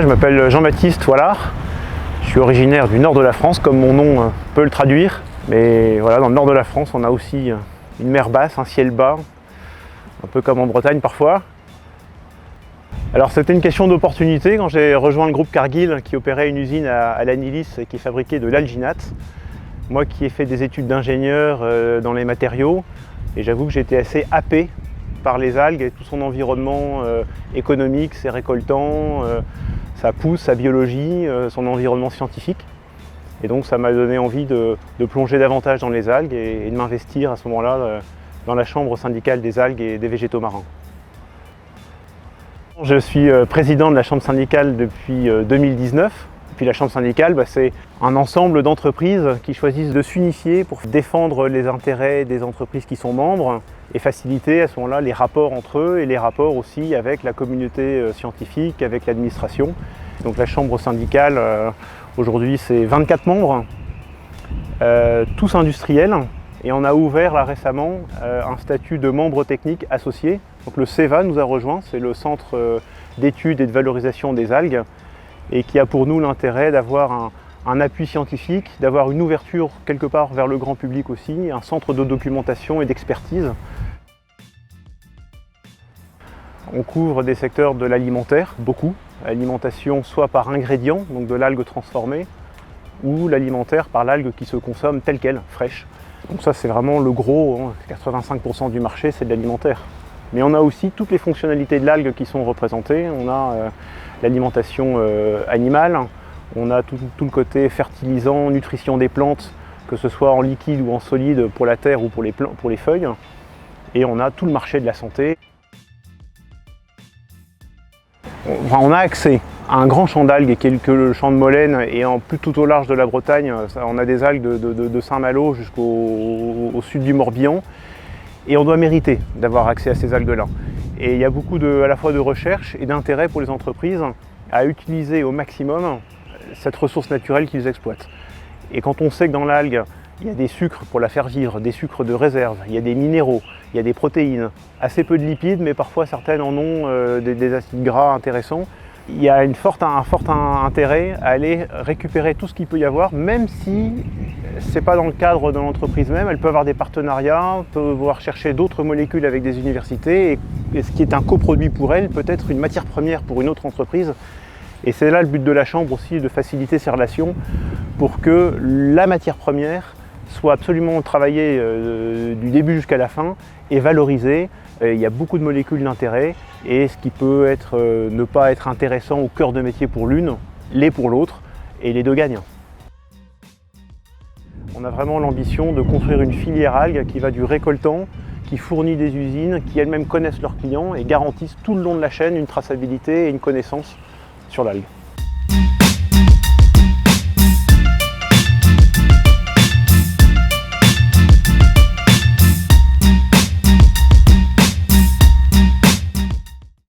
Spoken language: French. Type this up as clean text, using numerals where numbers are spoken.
je m'appelle Jean-Baptiste Toilard. Je suis originaire du nord de la France, comme mon nom peut le traduire. Mais voilà, dans le nord de la France, on a aussi une mer basse, un ciel bas, un peu comme en Bretagne parfois. Alors c'était une question d'opportunité quand j'ai rejoint le groupe Cargill qui opérait une usine à Lannilis et qui fabriquait de l'alginate. Moi qui ai fait des études d'ingénieur dans les matériaux, et j'avoue que j'étais assez happé par les algues et tout son environnement économique, ses récoltants, sa pousse, sa biologie, son environnement scientifique. Et donc ça m'a donné envie de plonger davantage dans les algues et de m'investir à ce moment-là dans la chambre syndicale des algues et des végétaux marins. Je suis président de la chambre syndicale depuis 2019. Puis la chambre syndicale, c'est un ensemble d'entreprises qui choisissent de s'unifier pour défendre les intérêts des entreprises qui sont membres et faciliter à ce moment-là les rapports entre eux et les rapports aussi avec la communauté scientifique, avec l'administration. Donc la chambre syndicale, aujourd'hui c'est 24 membres, tous industriels, et on a ouvert là récemment un statut de membre technique associé. Donc le CEVA nous a rejoint, c'est le centre d'études et de valorisation des algues, et qui a pour nous l'intérêt d'avoir un appui scientifique, d'avoir une ouverture quelque part vers le grand public aussi, un centre de documentation et d'expertise. On couvre des secteurs de l'alimentaire, beaucoup. L'alimentation soit par ingrédients, donc de l'algue transformée, ou l'alimentaire par l'algue qui se consomme telle qu'elle, fraîche. Donc ça c'est vraiment le gros, 85% du marché c'est de l'alimentaire. Mais on a aussi toutes les fonctionnalités de l'algue qui sont représentées. On a l'alimentation animale, on a tout le côté fertilisant, nutrition des plantes, que ce soit en liquide ou en solide pour la terre ou pour les feuilles. Et on a tout le marché de la santé. On a accès à un grand champ d'algues qui est le champ de Molène, et tout au large de la Bretagne, on a des algues de Saint-Malo jusqu'au sud du Morbihan. Et on doit mériter d'avoir accès à ces algues-là. Et il y a beaucoup à la fois de recherche et d'intérêt pour les entreprises à utiliser au maximum cette ressource naturelle qu'ils exploitent. Et quand on sait que dans l'algue, il y a des sucres pour la faire vivre, des sucres de réserve, il y a des minéraux, il y a des protéines, assez peu de lipides, mais parfois certaines en ont des acides gras intéressants. Il y a un fort intérêt à aller récupérer tout ce qu'il peut y avoir, même si ce n'est pas dans le cadre de l'entreprise même. Elle peut avoir des partenariats, peut pouvoir chercher d'autres molécules avec des universités, et ce qui est un coproduit pour elle peut être une matière première pour une autre entreprise. Et c'est là le but de la Chambre aussi, de faciliter ces relations pour que la matière première soit absolument travaillée du début jusqu'à la fin et valorisée. Il y a beaucoup de molécules d'intérêt, et ce qui peut ne pas être intéressant au cœur de métier pour l'une, l'est pour l'autre, et les deux gagnent. On a vraiment l'ambition de construire une filière algue qui va du récoltant, qui fournit des usines, qui elles-mêmes connaissent leurs clients et garantissent tout le long de la chaîne une traçabilité et une connaissance sur l'algue.